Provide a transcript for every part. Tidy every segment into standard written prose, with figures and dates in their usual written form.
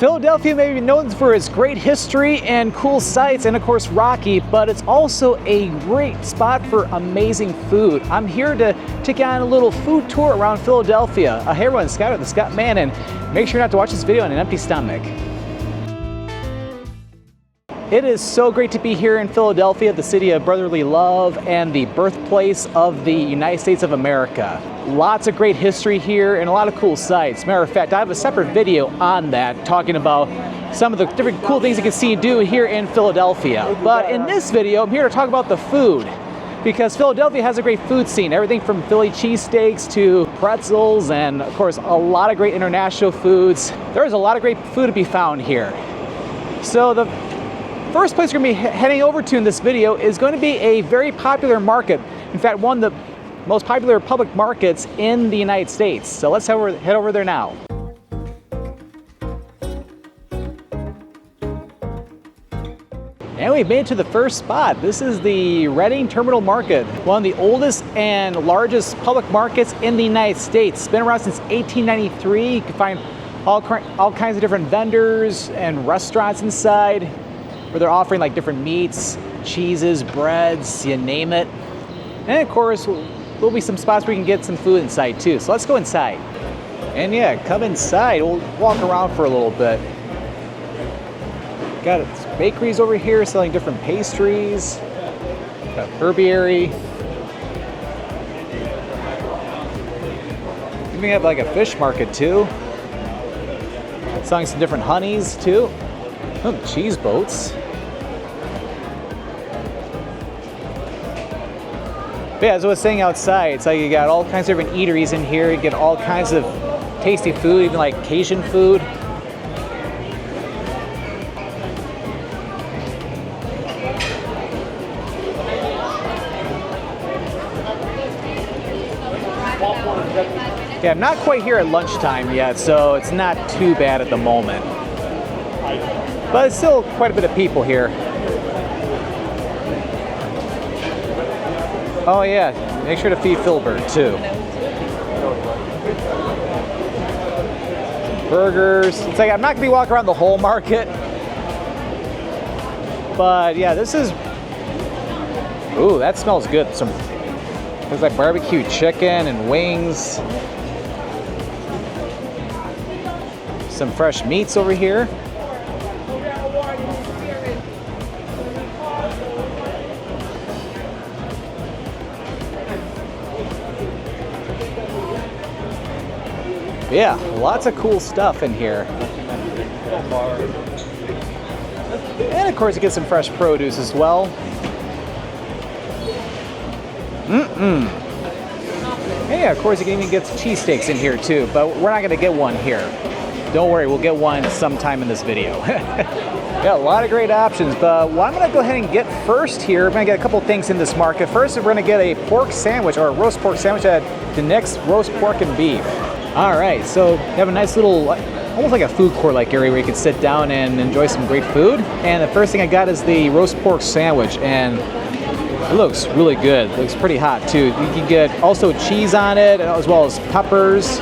Philadelphia may be known for its great history and cool sights and of course Rocky, but it's also a great spot for amazing food. I'm here to take you on a little food tour around Philadelphia. Hey everyone, Scott with the Scott Man, and make sure not to watch this video on an empty stomach. It is so great to be here in Philadelphia, the city of brotherly love and the birthplace of the United States of America. Lots of great history here and a lot of cool sights. Matter of fact, I have a separate video on that talking about some of the different cool things you can see and do here in Philadelphia. But in this video, I'm here to talk about the food, because Philadelphia has a great food scene. Everything from Philly cheesesteaks to pretzels and of course a lot of great international foods. There is a lot of great food to be found here. So the first place we're going to be heading over to in this video is going to be a very popular market. In fact, one of the most popular public markets in the United States. So let's head over there now. And we've made it to the first spot. This is the Reading Terminal Market, one of the oldest and largest public markets in the United States. It's been around since 1893. You can find all kinds of different vendors and restaurants inside, where they're offering like different meats, cheeses, breads, you name it. And of course, there'll be some spots where you can get some food inside too. So let's go inside. And yeah, come inside. We'll walk around for a little bit. Got bakeries over here selling different pastries. Got herbiary. We have like a fish market too. Selling some different honeys too. Oh, cheese boats. But yeah, as I was saying outside, it's like you got all kinds of different eateries in here. You get all kinds of tasty food, even like Cajun food. Yeah, I'm not quite here at lunchtime yet, so it's not too bad at the moment. But it's still quite a bit of people here. Oh yeah, make sure to feed Filbert too. Burgers. It's like I'm not gonna be walking around the whole market. But yeah, this is, ooh, that smells good. There's like barbecue chicken and wings. Some fresh meats over here. Yeah, lots of cool stuff in here. And of course you get some fresh produce as well. And yeah, of course you can even get some cheesesteaks in here too, but we're not gonna get one here. Don't worry, we'll get one sometime in this video. Yeah, a lot of great options, but what I'm gonna go ahead and get first here, I'm gonna get a couple things in this market. First, we're gonna get a pork sandwich, or a roast pork sandwich at Nick's Roast Pork and Beef. All right, so you have a nice little, almost like a food court like area where you can sit down and enjoy some great food. And the first thing I got is the roast pork sandwich, and it looks really good. It looks pretty hot too. You can get also cheese on it, as well as peppers.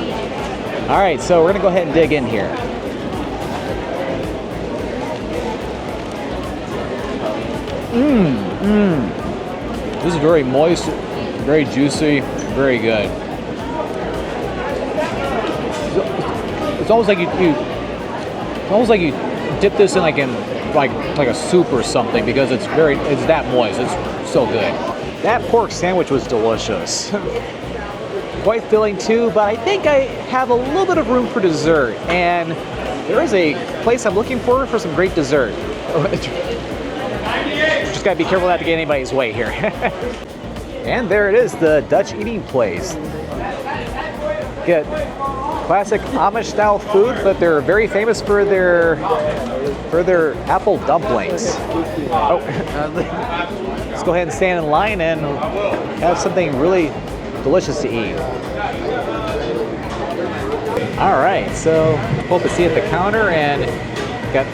All right, so we're gonna go ahead and dig in here. This is very moist, very juicy, very good. It's almost like you dip this in like a soup or something, because it's that moist. It's so good. That pork sandwich was delicious. Quite filling too, but I think I have a little bit of room for dessert, and there is a place I'm looking for some great dessert. Just gotta be careful not to get anybody's way here. And there it is, the Dutch eating place. Get classic Amish style food, but they're very famous for their apple dumplings. Oh, let's go ahead and stand in line and have something really delicious to eat. All right, so pull up a seat at the counter and got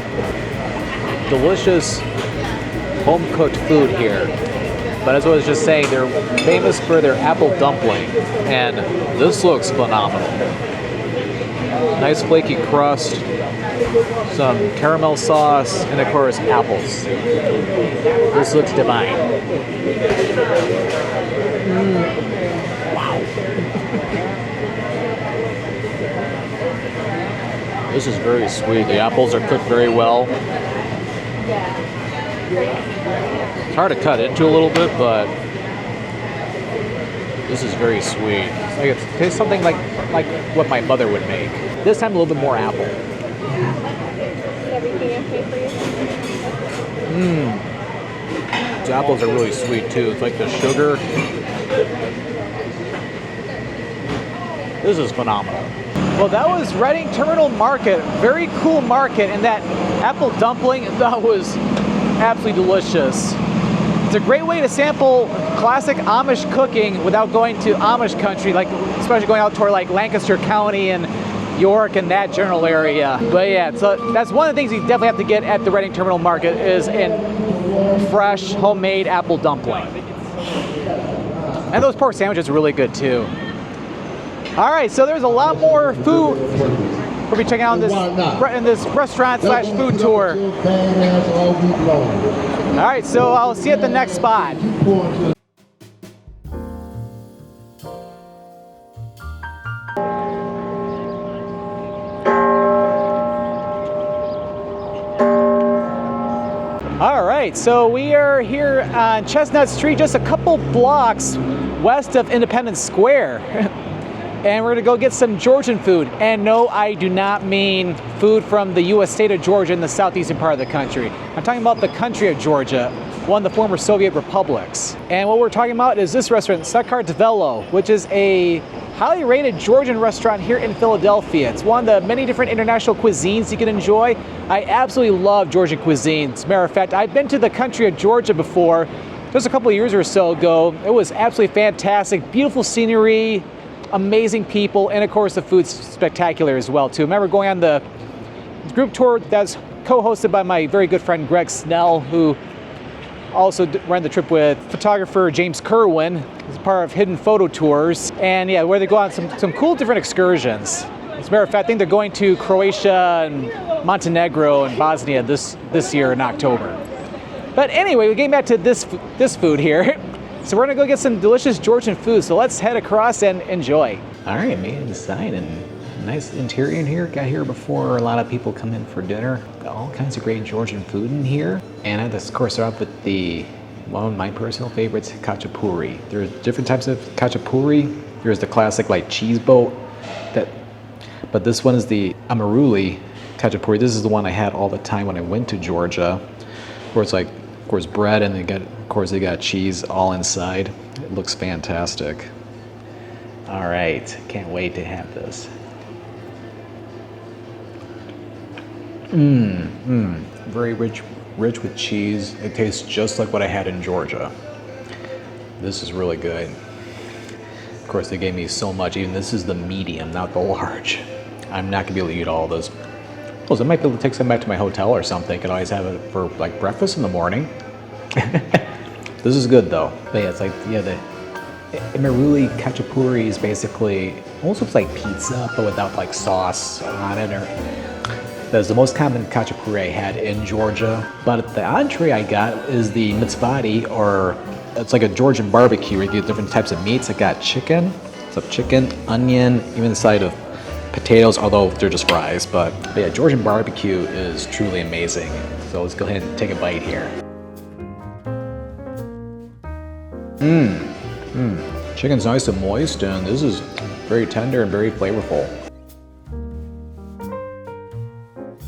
delicious home-cooked food here. But as I was just saying, they're famous for their apple dumpling, and this looks phenomenal. Nice flaky crust, some caramel sauce, and of course apples. This looks divine. Wow. This is very sweet. The apples are cooked very well. It's hard to cut into a little bit, but this is very sweet. It's like it tastes something like what my mother would make. This time a little bit more apple. Is everything okay for you? The apples are really sweet too. It's like the sugar. This is phenomenal. Well, that was Reading Terminal Market. Very cool market, and that apple dumpling, that was absolutely delicious. It's a great way to sample classic Amish cooking without going to Amish country, like especially going out toward like Lancaster County and York and that general area. But yeah, so that's one of the things you definitely have to get at the Reading Terminal Market is a fresh homemade apple dumpling. And those pork sandwiches are really good too. All right, so there's a lot more food we'll be checking out in this restaurant / food tour. All right, so I'll see you at the next spot. All right, so we are here on Chestnut Street, just a couple blocks west of Independence Square. And we're gonna go get some Georgian food. And no, I do not mean food from the US state of Georgia in the southeastern part of the country. I'm talking about the country of Georgia, one of the former Soviet republics. And what we're talking about is this restaurant, Sakartvelo, which is a highly rated Georgian restaurant here in Philadelphia. It's one of the many different international cuisines you can enjoy. I absolutely love Georgian cuisine. As a matter of fact, I've been to the country of Georgia before, just a couple of years or so ago. It was absolutely fantastic, beautiful scenery, amazing people, and of course the food's spectacular as well too. I remember going on the group tour that's co-hosted by my very good friend Greg Snell, who also ran the trip with photographer James Kerwin as part of Hidden Photo Tours. And yeah, where they go on some cool different excursions. As a matter of fact, I think they're going to Croatia and Montenegro and Bosnia this year in October. But anyway, we're getting back to this food here. So we're gonna go get some delicious Georgian food. So let's head across and enjoy. All right, made it inside, and nice interior in here. Got here before a lot of people come in for dinner. Got all kinds of great Georgian food in here. And I just, of course, start off with one of my personal favorites, khachapuri. There's different types of khachapuri. There's the classic like cheese boat, but this one is the amaruli khachapuri. This is the one I had all the time when I went to Georgia, where it's like, of course, bread, and they got cheese all inside. It looks fantastic. All right, can't wait to have this. Very rich with cheese. It tastes just like what I had in Georgia. This is really good. Of course, they gave me so much. Even this is the medium, not the large. I'm not gonna be able to eat all this. Well, I might be able to take some back to my hotel or something. Could always have it for like breakfast in the morning. This is good though. But yeah, it's like, yeah, the amaruli khachapuri is basically almost looks like pizza, but without like sauce on it. That's the most common khachapuri I had in Georgia. But the entree I got is the mitzvati, or it's like a Georgian barbecue where you get different types of meats. I got chicken, onion, even the side of potatoes, although they're just fries. But yeah, Georgian barbecue is truly amazing. So let's go ahead and take a bite here. Chicken's nice and moist, and this is very tender and very flavorful.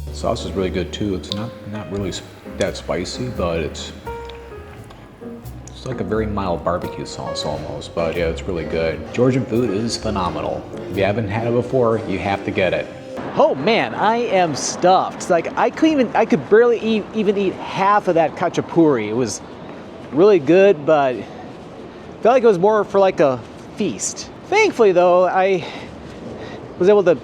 The sauce is really good too. It's not really that spicy, but it's like a very mild barbecue sauce almost. But yeah, it's really good. Georgian food is phenomenal. If you haven't had it before, you have to get it. Oh man, I am stuffed. Like I could barely even eat half of that khachapuri. It was really good, but I felt like it was more for like a feast. Thankfully though, I was able to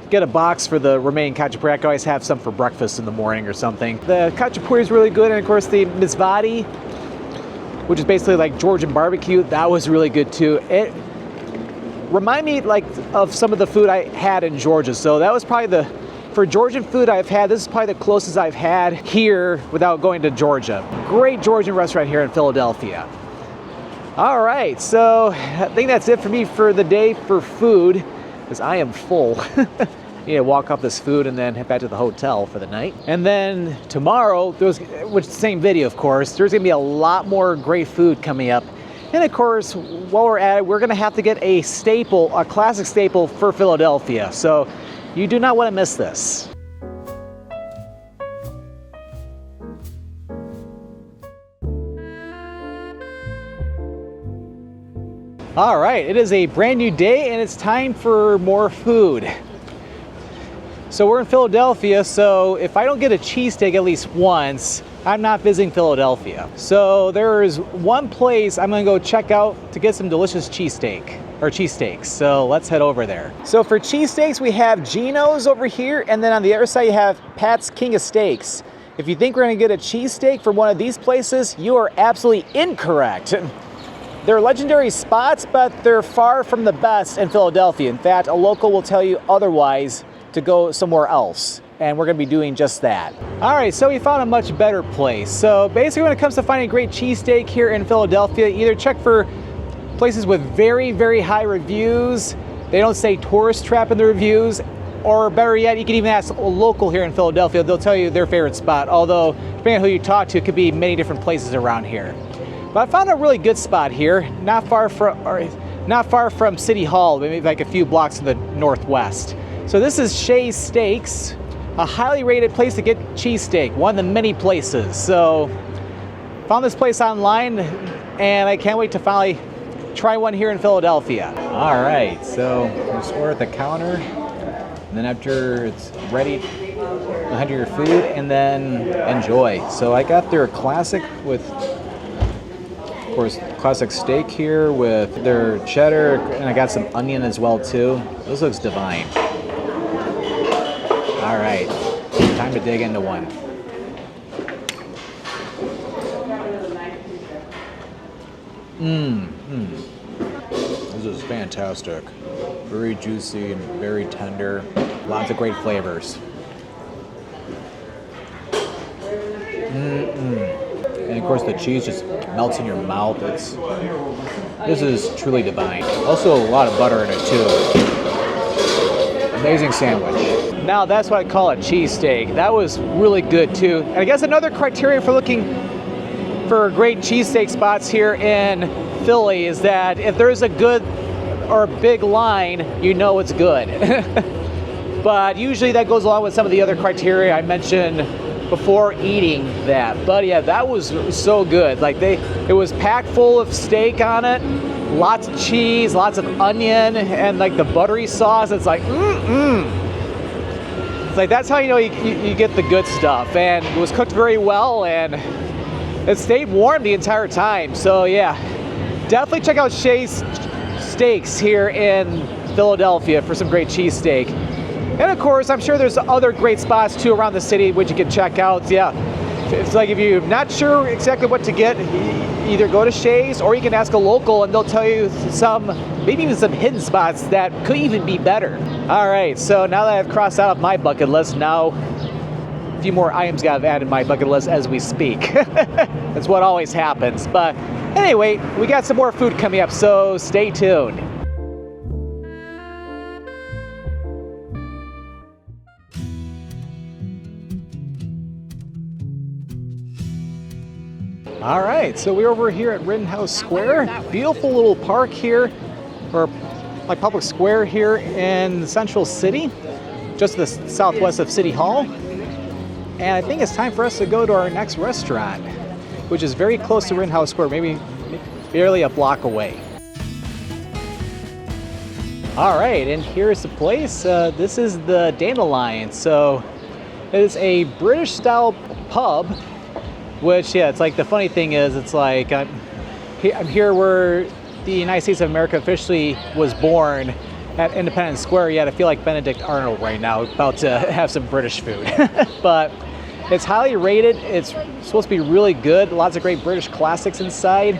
get a box for the remaining khachapuri. I could always have some for breakfast in the morning or something. The khachapuri is really good, and of course the mitzvati, which is basically like Georgian barbecue, that was really good too. remind me like of some of the food I had in Georgia. So that was probably for Georgian food I've had, this is probably the closest I've had here without going to Georgia. Great Georgian restaurant here in Philadelphia. All right, so I think that's it for me for the day for food, because I am full. Need to walk off this food and then head back to the hotel for the night. And then tomorrow, which is the same video, of course, there's gonna be a lot more great food coming up. And of course, while we're at it, we're gonna have to get a staple, a classic staple for Philadelphia. So you do not wanna miss this. All right, it is a brand new day and it's time for more food. So we're in Philadelphia, so if I don't get a cheesesteak at least once, I'm not visiting Philadelphia. So there is one place I'm gonna go check out to get some delicious cheesesteaks. So let's head over there. So for cheesesteaks, we have Gino's over here, and then on the other side you have Pat's King of Steaks. If you think we're gonna get a cheesesteak from one of these places, you are absolutely incorrect. They're legendary spots, but they're far from the best in Philadelphia. In fact, a local will tell you otherwise to go somewhere else, and we're gonna be doing just that. All right, so we found a much better place. So basically when it comes to finding a great cheesesteak here in Philadelphia, either check for places with very, very high reviews. They don't say tourist trap in the reviews, or better yet, you can even ask a local here in Philadelphia. They'll tell you their favorite spot, although depending on who you talk to, it could be many different places around here. But I found a really good spot here, not far from City Hall, maybe like a few blocks to the northwest. So this is Shay's Steaks, a highly rated place to get cheesesteak, one of the many places. So found this place online and I can't wait to finally try one here in Philadelphia. All right, so just order at the counter, and then after it's ready, you'll have your food and then enjoy. So I got their classic with, of course, classic steak here with their cheddar, and I got some onion as well too. This looks divine. All right, time to dig into one. This is fantastic. Very juicy and very tender. Lots of great flavors. And of course the cheese just melts in your mouth. This is truly divine. Also a lot of butter in it too. Amazing sandwich. Now that's what I call a cheesesteak. That was really good too. And I guess another criteria for looking for great cheesesteak spots here in Philly is that if there's a good or big line, you know it's good. But usually that goes along with some of the other criteria I mentioned before eating that. But yeah, that was so good. Like it was packed full of steak on it, lots of cheese, lots of onion, and like the buttery sauce. It's like, It's like, that's how you know you get the good stuff. And it was cooked very well, and it stayed warm the entire time. So yeah, definitely check out Shay's Steaks here in Philadelphia for some great cheesesteak. And of course, I'm sure there's other great spots too around the city which you can check out. Yeah, it's like if you're not sure exactly what to get, either go to Shay's or you can ask a local and they'll tell you maybe even some hidden spots that could even be better. All right, so now that I've crossed out my bucket list, now a few more items got added to my bucket list as we speak. That's what always happens. But anyway, we got some more food coming up, so stay tuned. All right, so we're over here at Rittenhouse Square. Beautiful little park here, or like public square here in Central City, just to the southwest of City Hall. And I think it's time for us to go to our next restaurant, which is very close to Rittenhouse Square, maybe barely a block away. All right, and here's the place. This is the Dandelion. So it is a British style pub, which, yeah, it's like the funny thing is, it's like I'm here where the United States of America officially was born at Independence Square, yet I feel like Benedict Arnold right now, about to have some British food. But it's highly rated. It's supposed to be really good. Lots of great British classics inside.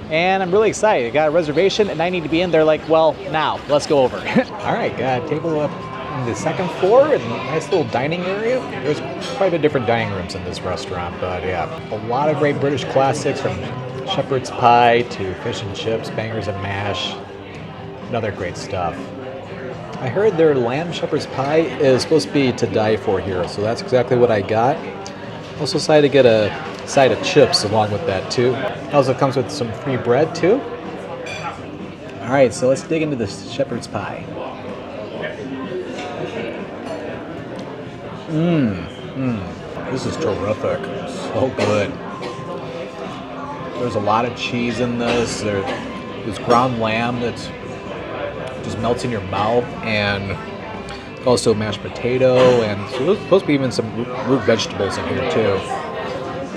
and I'm really excited. I got a reservation and I need to be in there like, well, now, let's go over. All right, got a table up on the second floor and a nice little dining area. There's quite a bit different dining rooms in this restaurant, but yeah, a lot of great British classics from shepherd's pie to fish and chips, bangers and mash, and other great stuff. I heard their lamb shepherd's pie is supposed to be to die for here, so that's exactly what I got. Also decided to get a side of chips along with that too. It also comes with some free bread too. All right, so let's dig into this shepherd's pie. This is terrific. So good. There's a lot of cheese in this. There's ground lamb that's just melts in your mouth, and also mashed potato, and so there's supposed to be even some root vegetables in here too.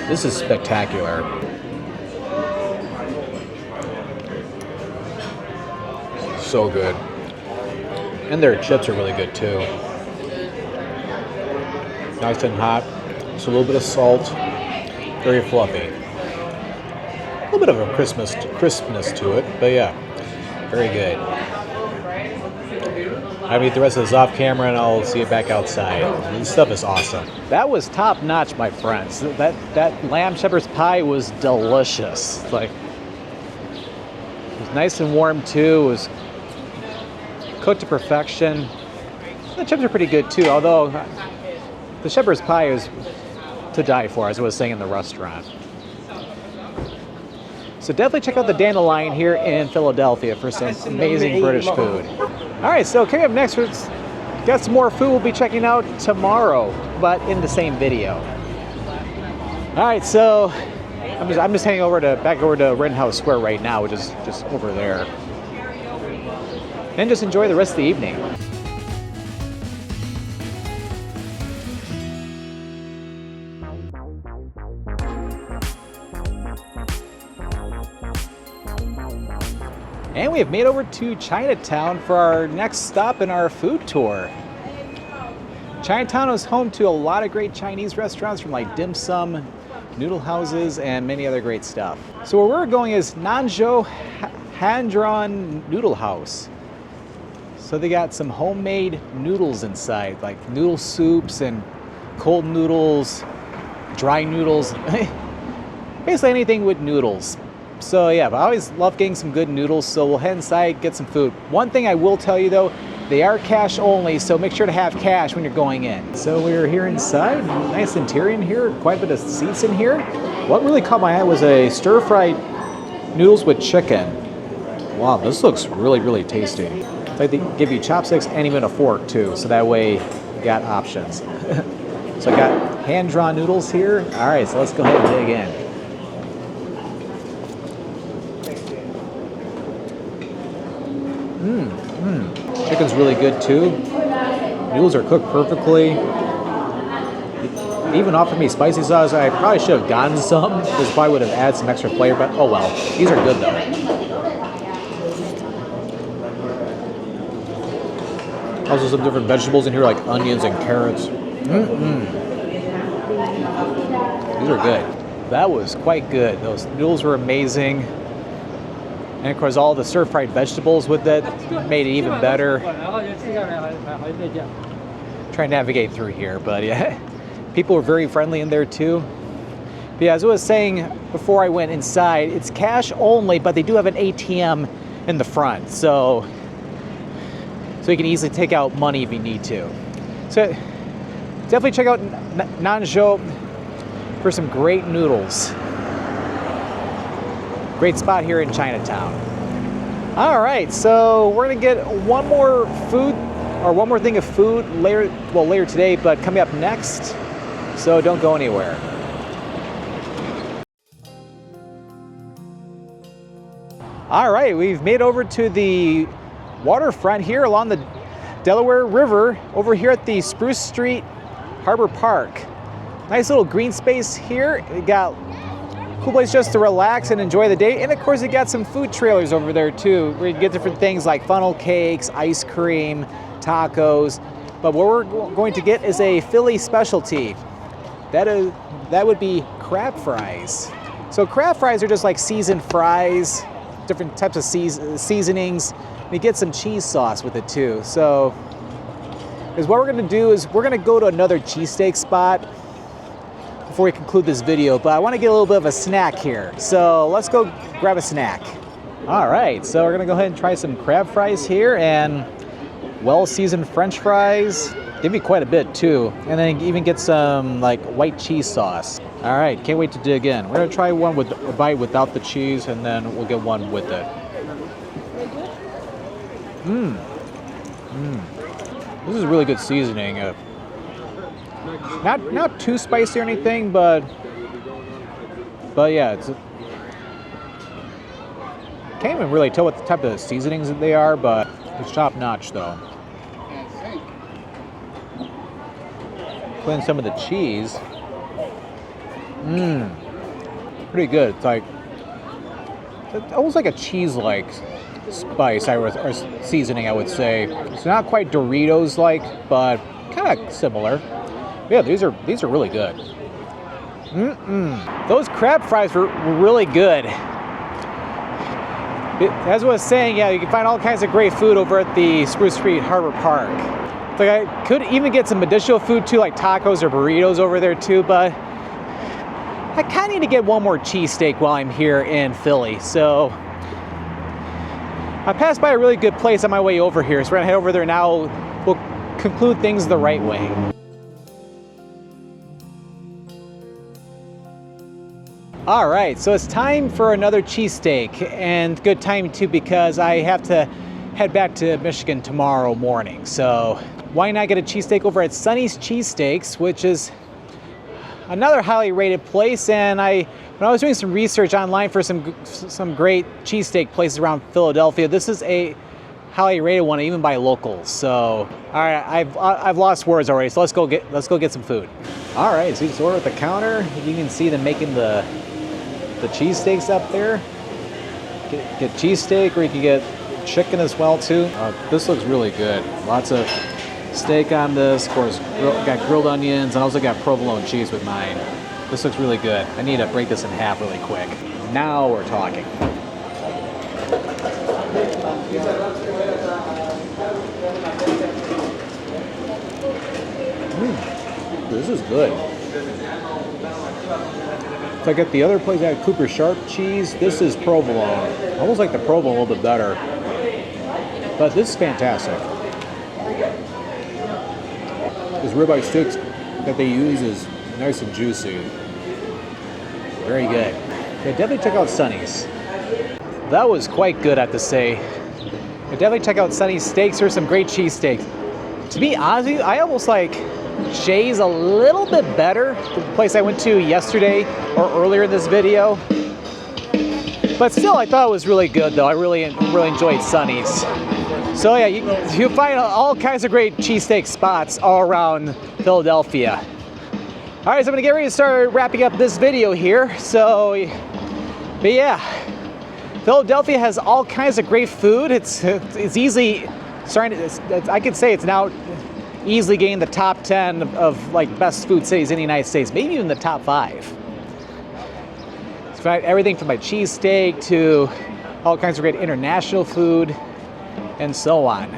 This is spectacular. So good. And their chips are really good too. Nice and hot. Just a little bit of salt. Very fluffy. A little bit of a crispness to it, but yeah, very good. I'll eat the rest of this off camera and I'll see it back outside. This stuff is awesome. That was top notch, my friends. That lamb shepherd's pie was delicious. Like, it was nice and warm too. It was cooked to perfection. The chips are pretty good too, although the shepherd's pie is to die for, as I was saying in the restaurant. So definitely check out the Dandelion here in Philadelphia for some amazing British food. All right, so coming up next, we've got some more food we'll be checking out tomorrow, but in the same video. All right, so I'm just heading back over to Rittenhouse Square right now, which is just over there. And just enjoy the rest of the evening. And we have made over to Chinatown for our next stop in our food tour. Chinatown is home to a lot of great Chinese restaurants from like dim sum, noodle houses, and many other great stuff. So where we're going is Zhou hand-drawn noodle house. So they got some homemade noodles inside, like noodle soups and cold noodles, dry noodles, basically anything with noodles. So yeah, but I always love getting some good noodles, so we'll head inside, get some food. One thing I will tell you though, they are cash only, so make sure to have cash when you're going in. So we're here inside, nice interior in here, quite a bit of seats in here. What really caught my eye was a stir-fried noodles with chicken. Wow, this looks really, really tasty. It's like they give you chopsticks and even a fork too, so that way you got options. So I got hand-drawn noodles here. All right, so let's go ahead and dig in. Chicken's really good too. Noodles are cooked perfectly. They even offered me spicy sauce. I probably should have gotten some. This probably would have added some extra flavor, but oh well. These are good though. Also some different vegetables in here like onions and carrots. These are good. That was quite good. Those noodles were amazing. And of course, all the stir-fried vegetables with it made it even better. Try and navigate through here, but yeah, people were very friendly in there too. But yeah, as I was saying before I went inside, it's cash only, but they do have an ATM in the front, so you can easily take out money if you need to. So definitely check out Zhou for some great noodles. Great spot here in Chinatown. All right, so we're gonna get one more thing of food later today, but coming up next, so don't go anywhere. All right, we've made over to the waterfront here along the Delaware River over here at the Spruce Street Harbor Park. Nice little green space here. We got cool place just to relax and enjoy the day. And of course, you got some food trailers over there too, where you can get different things like funnel cakes, ice cream, tacos. But what we're going to get is a Philly specialty. That would be crab fries. So crab fries are just like seasoned fries, different types of seasonings. And you get some cheese sauce with it too. So what we're gonna do is we're gonna go to another cheesesteak spot before we conclude this video, but I wanna get a little bit of a snack here. So let's go grab a snack. All right, so we're gonna go ahead and try some crab fries here and well-seasoned French fries. Give me quite a bit too. And then even get some like white cheese sauce. All right, can't wait to dig in. We're gonna try one with a bite without the cheese, and then we'll get one with it. This is really good seasoning. Not too spicy or anything, but yeah, can't even really tell what the type of seasonings that they are, but it's top notch though. Put in some of the cheese. Pretty good. It's like almost like a cheese-like spice or seasoning, I would say. It's not quite Doritos-like, but kind of similar. Yeah, these are really good. Those crab fries were really good. As I was saying, yeah, you can find all kinds of great food over at the Spruce Street Harbor Park. Like I could even get some additional food too, like tacos or burritos over there too, but I kind of need to get one more cheesesteak while I'm here in Philly. So I passed by a really good place on my way over here, so we're gonna head over there now. We'll conclude things the right way. All right, so it's time for another cheesesteak, and good timing too because I have to head back to Michigan tomorrow morning. So why not get a cheesesteak over at Sonny's Cheesesteaks, which is another highly rated place. And when I was doing some research online for some great cheesesteak places around Philadelphia, this is a highly rated one, even by locals. So, all right, I've lost words already. So let's go get some food. All right, so you just order at the counter. You can see them making the cheesesteaks up there. Get cheesesteak, or you can get chicken as well too. This looks really good. Lots of steak on this. Of course, got grilled onions, and also got provolone cheese with mine. This looks really good. I need to break this in half really quick. Now we're talking. This is good. So I got the other place, I had Cooper Sharp cheese. This is provolone. I almost like the provolone a little bit better. But this is fantastic. This ribeye steak that they use is nice and juicy. Very good. Yeah, definitely check out Sonny's. That was quite good, I have to say. Yeah, definitely check out Sonny's steaks. There's some great cheesesteaks. To be honest with you, I almost like Shay's a little bit better. The place I went to yesterday or earlier in this video. But still, I thought it was really good though. I really enjoyed Sonny's. So yeah, you'll find all kinds of great cheesesteak spots all around Philadelphia. All right, so I'm gonna get ready to start wrapping up this video here. So, but yeah, Philadelphia has all kinds of great food. It's easily starting to, I could say it's now easily getting the top 10 of like best food cities in the United States, maybe even the top 5. So everything from my cheesesteak to all kinds of great international food and so on.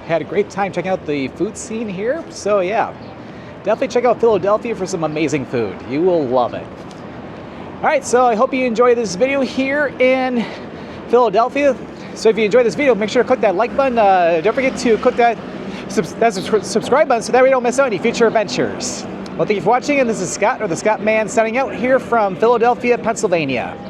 Had a great time checking out the food scene here. So yeah, definitely check out Philadelphia for some amazing food. You will love it. All right, so I hope you enjoyed this video here in Philadelphia. So if you enjoyed this video, make sure to click that like button. Don't forget to click that subscribe button so that way you don't miss out any future adventures. Well, thank you for watching, and this is Scott, or the Scott Man, signing out here from Philadelphia, Pennsylvania.